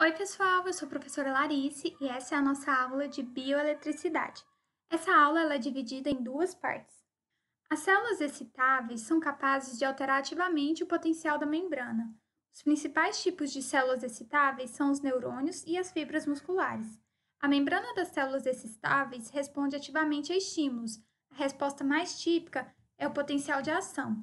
Oi, pessoal, eu sou a professora Larice e essa é a nossa aula de bioeletricidade. Essa aula ela é dividida em duas partes. As células excitáveis são capazes de alterar ativamente o potencial da membrana. Os principais tipos de células excitáveis são os neurônios e as fibras musculares. A membrana das células excitáveis responde ativamente a estímulos. A resposta mais típica é o potencial de ação.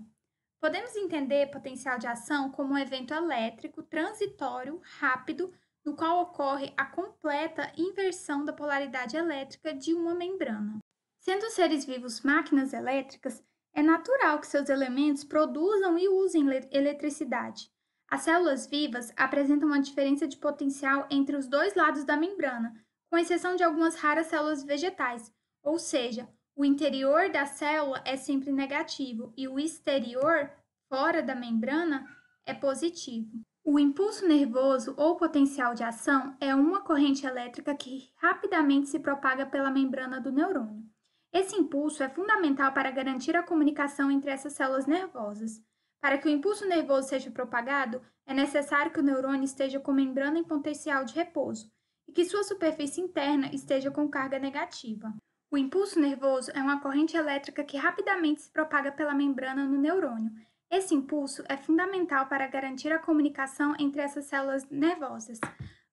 Podemos entender potencial de ação como um evento elétrico transitório, rápido, no qual ocorre a completa inversão da polaridade elétrica de uma membrana. Sendo seres vivos máquinas elétricas, é natural que seus elementos produzam e usem eletricidade. As células vivas apresentam uma diferença de potencial entre os dois lados da membrana, com exceção de algumas raras células vegetais, ou seja, o interior da célula é sempre negativo e o exterior, fora da membrana, é positivo. O impulso nervoso ou potencial de ação é uma corrente elétrica que rapidamente se propaga pela membrana do neurônio. Esse impulso é fundamental para garantir a comunicação entre essas células nervosas. Para que o impulso nervoso seja propagado, é necessário que o neurônio esteja com membrana em potencial de repouso e que sua superfície interna esteja com carga negativa. O impulso nervoso é uma corrente elétrica que rapidamente se propaga pela membrana no neurônio. Esse impulso é fundamental para garantir a comunicação entre essas células nervosas.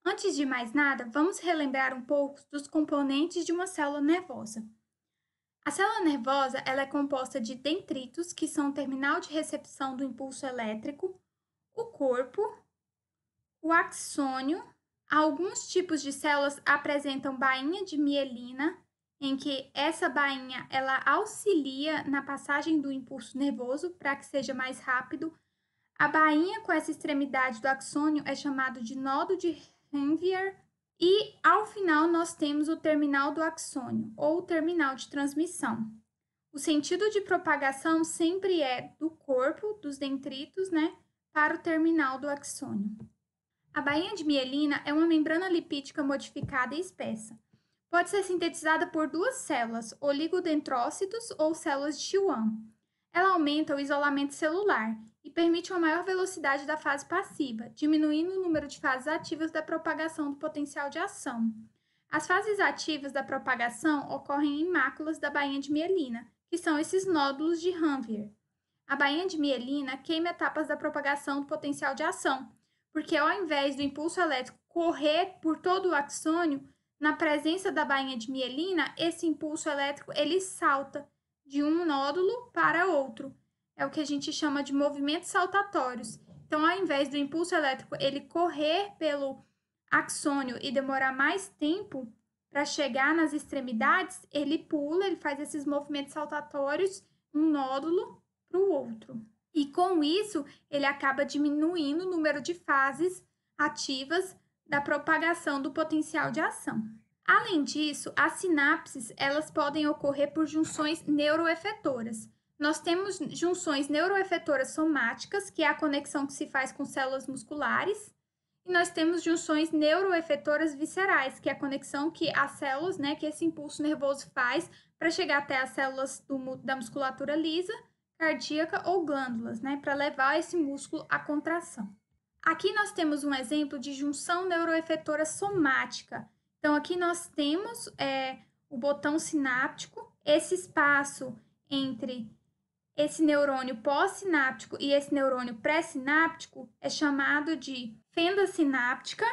Antes de mais nada, vamos relembrar um pouco dos componentes de uma célula nervosa. A célula nervosa ela é composta de dendritos, que são o terminal de recepção do impulso elétrico, o corpo, o axônio. Alguns tipos de células apresentam bainha de mielina, em que essa bainha ela auxilia na passagem do impulso nervoso para que seja mais rápido. A bainha com essa extremidade do axônio é chamado de nodo de Ranvier. E, ao final, nós temos o terminal do axônio, ou terminal de transmissão. O sentido de propagação sempre é do corpo, dos dendritos, para o terminal do axônio. A bainha de mielina é uma membrana lipídica modificada e espessa. Pode ser sintetizada por duas células, oligodendrócitos ou células de Schwann. Ela aumenta o isolamento celular e permite uma maior velocidade da fase passiva, diminuindo o número de fases ativas da propagação do potencial de ação. As fases ativas da propagação ocorrem em máculas da bainha de mielina, que são esses nódulos de Ranvier. A bainha de mielina queima etapas da propagação do potencial de ação, porque ao invés do impulso elétrico correr por todo o axônio, na presença da bainha de mielina, esse impulso elétrico ele salta de um nódulo para outro. É o que a gente chama de movimentos saltatórios. Então, ao invés do impulso elétrico ele correr pelo axônio e demorar mais tempo para chegar nas extremidades, ele pula, ele faz esses movimentos saltatórios um nódulo para o outro. E com isso, ele acaba diminuindo o número de fases ativas da propagação do potencial de ação. Além disso, as sinapses elas podem ocorrer por junções neuroefetoras. Nós temos junções neuroefetoras somáticas, que é a conexão que se faz com células musculares, e nós temos junções neuroefetoras viscerais, que é a conexão que as células, que esse impulso nervoso faz para chegar até as células da musculatura lisa, cardíaca ou glândulas, para levar esse músculo à contração. Aqui nós temos um exemplo de junção neuroefetora somática. Então, aqui nós temos o botão sináptico, esse espaço entre esse neurônio pós-sináptico e esse neurônio pré-sináptico é chamado de fenda sináptica.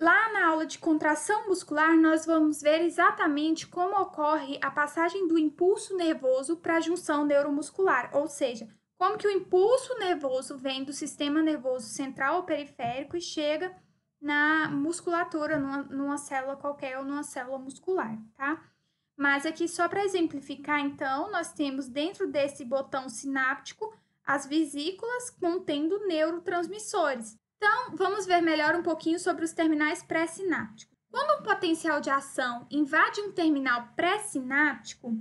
Lá na aula de contração muscular, nós vamos ver exatamente como ocorre a passagem do impulso nervoso para a junção neuromuscular, ou seja, como que o impulso nervoso vem do sistema nervoso central ou periférico e chega na musculatura, numa célula qualquer ou numa célula muscular, tá? Mas aqui, só para exemplificar, então, nós temos dentro desse botão sináptico as vesículas contendo neurotransmissores. Então, vamos ver melhor um pouquinho sobre os terminais pré-sinápticos. Quando um potencial de ação invade um terminal pré-sináptico,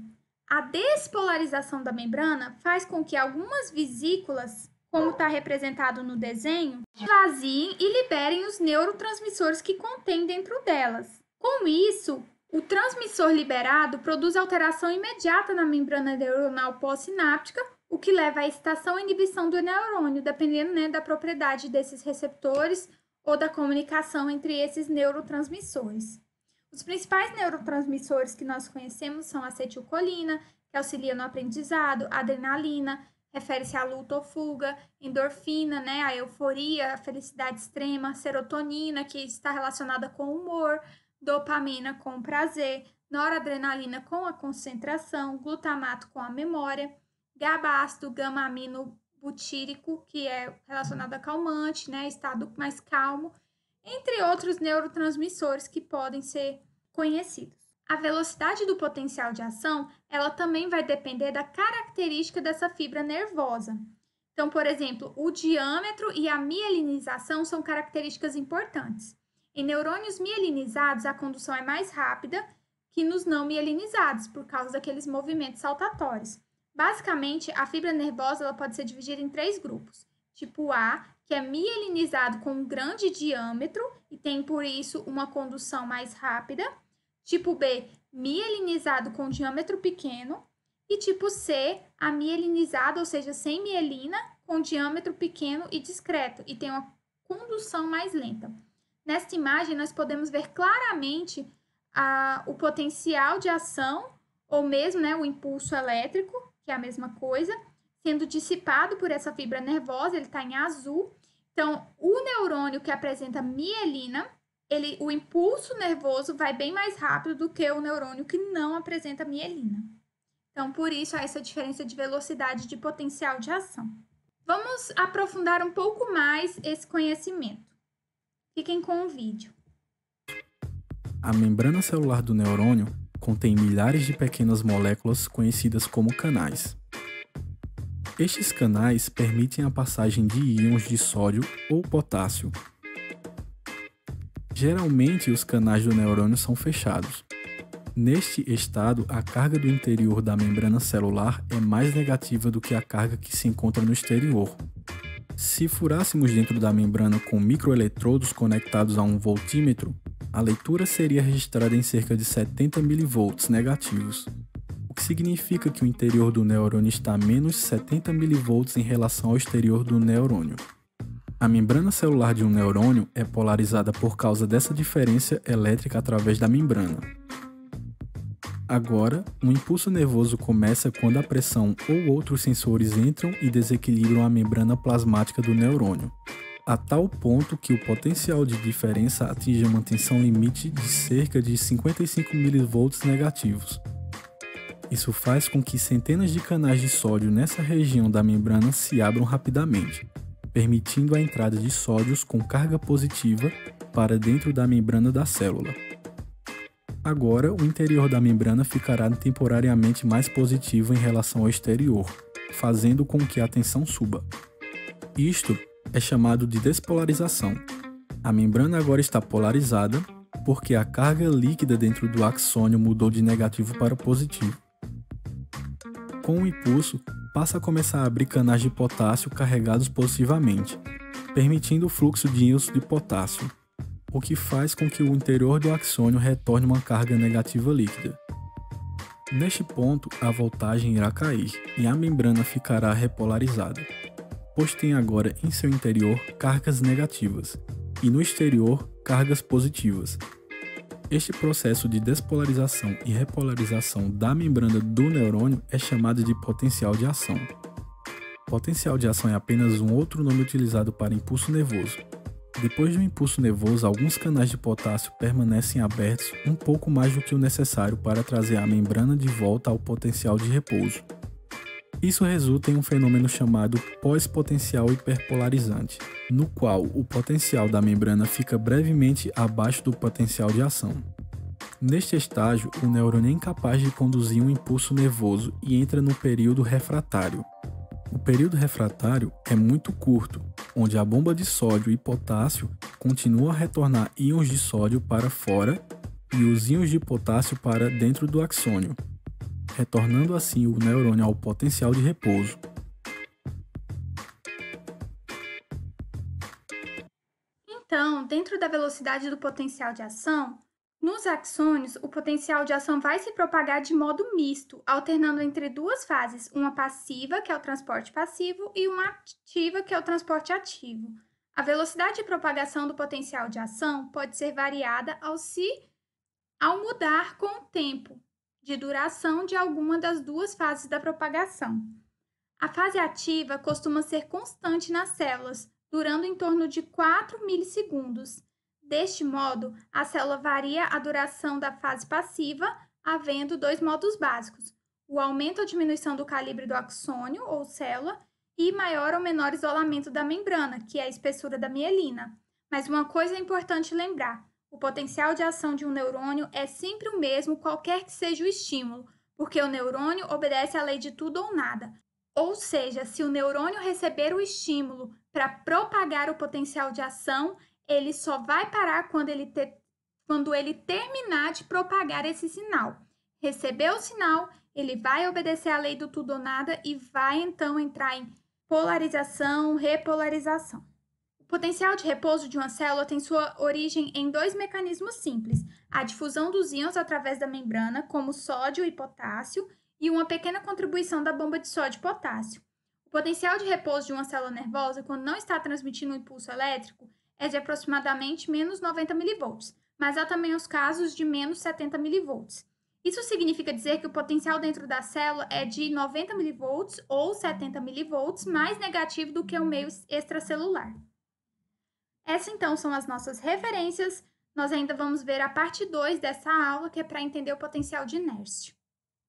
a despolarização da membrana faz com que algumas vesículas, como está representado no desenho, esvaziem e liberem os neurotransmissores que contém dentro delas. Com isso, o transmissor liberado produz alteração imediata na membrana neuronal pós-sináptica, o que leva à excitação e inibição do neurônio, dependendo da propriedade desses receptores ou da comunicação entre esses neurotransmissores. Os principais neurotransmissores que nós conhecemos são a acetilcolina, que auxilia no aprendizado, a adrenalina, refere-se à luta ou fuga, endorfina, né, a euforia, a felicidade extrema, serotonina, que está relacionada com o humor, dopamina com o prazer, noradrenalina com a concentração, glutamato com a memória, GABA-ácido, gama-aminobutírico, que é relacionado a calmante, né, estado mais calmo, entre outros neurotransmissores que podem ser conhecidos. A velocidade do potencial de ação, ela também vai depender da característica dessa fibra nervosa. Então, por exemplo, o diâmetro e a mielinização são características importantes. Em neurônios mielinizados, a condução é mais rápida que nos não mielinizados, por causa daqueles movimentos saltatórios. Basicamente, a fibra nervosa ela pode ser dividida em 3 grupos. Tipo A, que é mielinizado com um grande diâmetro e tem, por isso, uma condução mais rápida. Tipo B, mielinizado com diâmetro pequeno. E tipo C, amielinizado, ou seja, sem mielina, com diâmetro pequeno e discreto, e tem uma condução mais lenta. Nesta imagem, nós podemos ver claramente o potencial de ação, ou mesmo, né, o impulso elétrico, que é a mesma coisa, sendo dissipado por essa fibra nervosa, ele está em azul. Então, o neurônio que apresenta mielina, o impulso nervoso vai bem mais rápido do que o neurônio que não apresenta mielina. Então, por isso, há essa diferença de velocidade de potencial de ação. Vamos aprofundar um pouco mais esse conhecimento. Fiquem com o vídeo. A membrana celular do neurônio contém milhares de pequenas moléculas conhecidas como canais. Estes canais permitem a passagem de íons de sódio ou potássio. Geralmente, os canais do neurônio são fechados. Neste estado, a carga do interior da membrana celular é mais negativa do que a carga que se encontra no exterior. Se furássemos dentro da membrana com microeletrodos conectados a um voltímetro, a leitura seria registrada em cerca de 70 mV negativos, o que significa que o interior do neurônio está a menos 70 mV em relação ao exterior do neurônio. A membrana celular de um neurônio é polarizada por causa dessa diferença elétrica através da membrana. Agora, um impulso nervoso começa quando a pressão ou outros sensores entram e desequilibram a membrana plasmática do neurônio, a tal ponto que o potencial de diferença atinge uma tensão limite de cerca de 55 mV negativos. Isso faz com que centenas de canais de sódio nessa região da membrana se abram rapidamente, permitindo a entrada de sódios com carga positiva para dentro da membrana da célula. Agora, o interior da membrana ficará temporariamente mais positivo em relação ao exterior, fazendo com que a tensão suba. Isto é chamado de despolarização. A membrana agora está polarizada porque a carga líquida dentro do axônio mudou de negativo para positivo. Com o impulso, passa a começar a abrir canais de potássio carregados positivamente, permitindo o fluxo de íons de potássio, o que faz com que o interior do axônio retorne uma carga negativa líquida. Neste ponto, a voltagem irá cair e a membrana ficará repolarizada, pois tem agora em seu interior cargas negativas e no exterior cargas positivas. Este processo de despolarização e repolarização da membrana do neurônio é chamado de potencial de ação. Potencial de ação é apenas um outro nome utilizado para impulso nervoso. Depois do impulso nervoso, alguns canais de potássio permanecem abertos um pouco mais do que o necessário para trazer a membrana de volta ao potencial de repouso. Isso resulta em um fenômeno chamado pós-potencial hiperpolarizante, no qual o potencial da membrana fica brevemente abaixo do potencial de ação. Neste estágio, o neurônio é incapaz de conduzir um impulso nervoso e entra no período refratário. O período refratário é muito curto, onde a bomba de sódio e potássio continua a retornar íons de sódio para fora e os íons de potássio para dentro do axônio, retornando assim o neurônio ao potencial de repouso. Então, dentro da velocidade do potencial de ação, nos axônios, o potencial de ação vai se propagar de modo misto, alternando entre duas fases, uma passiva, que é o transporte passivo, e uma ativa, que é o transporte ativo. A velocidade de propagação do potencial de ação pode ser variada ao mudar com o tempo de duração de alguma das duas fases da propagação. A fase ativa costuma ser constante nas células, durando em torno de 4 milissegundos. Deste modo, a célula varia a duração da fase passiva, havendo dois modos básicos: o aumento ou diminuição do calibre do axônio, ou célula, e maior ou menor isolamento da membrana, que é a espessura da mielina. Mas uma coisa é importante lembrar: o potencial de ação de um neurônio é sempre o mesmo, qualquer que seja o estímulo, porque o neurônio obedece à lei de tudo ou nada. Ou seja, se o neurônio receber o estímulo para propagar o potencial de ação, ele só vai parar quando ele terminar de propagar esse sinal. Recebeu o sinal, ele vai obedecer à lei do tudo ou nada e vai então entrar em polarização, repolarização. O potencial de repouso de uma célula tem sua origem em dois mecanismos simples: a difusão dos íons através da membrana, como sódio e potássio, e uma pequena contribuição da bomba de sódio e potássio. O potencial de repouso de uma célula nervosa, quando não está transmitindo um impulso elétrico, é de aproximadamente menos 90 mV, mas há também os casos de menos 70 mV. Isso significa dizer que o potencial dentro da célula é de 90 mV ou 70 mV mais negativo do que o meio extracelular. Essas então são as nossas referências. Nós ainda vamos ver a parte 2 dessa aula, que é para entender o potencial de inércia.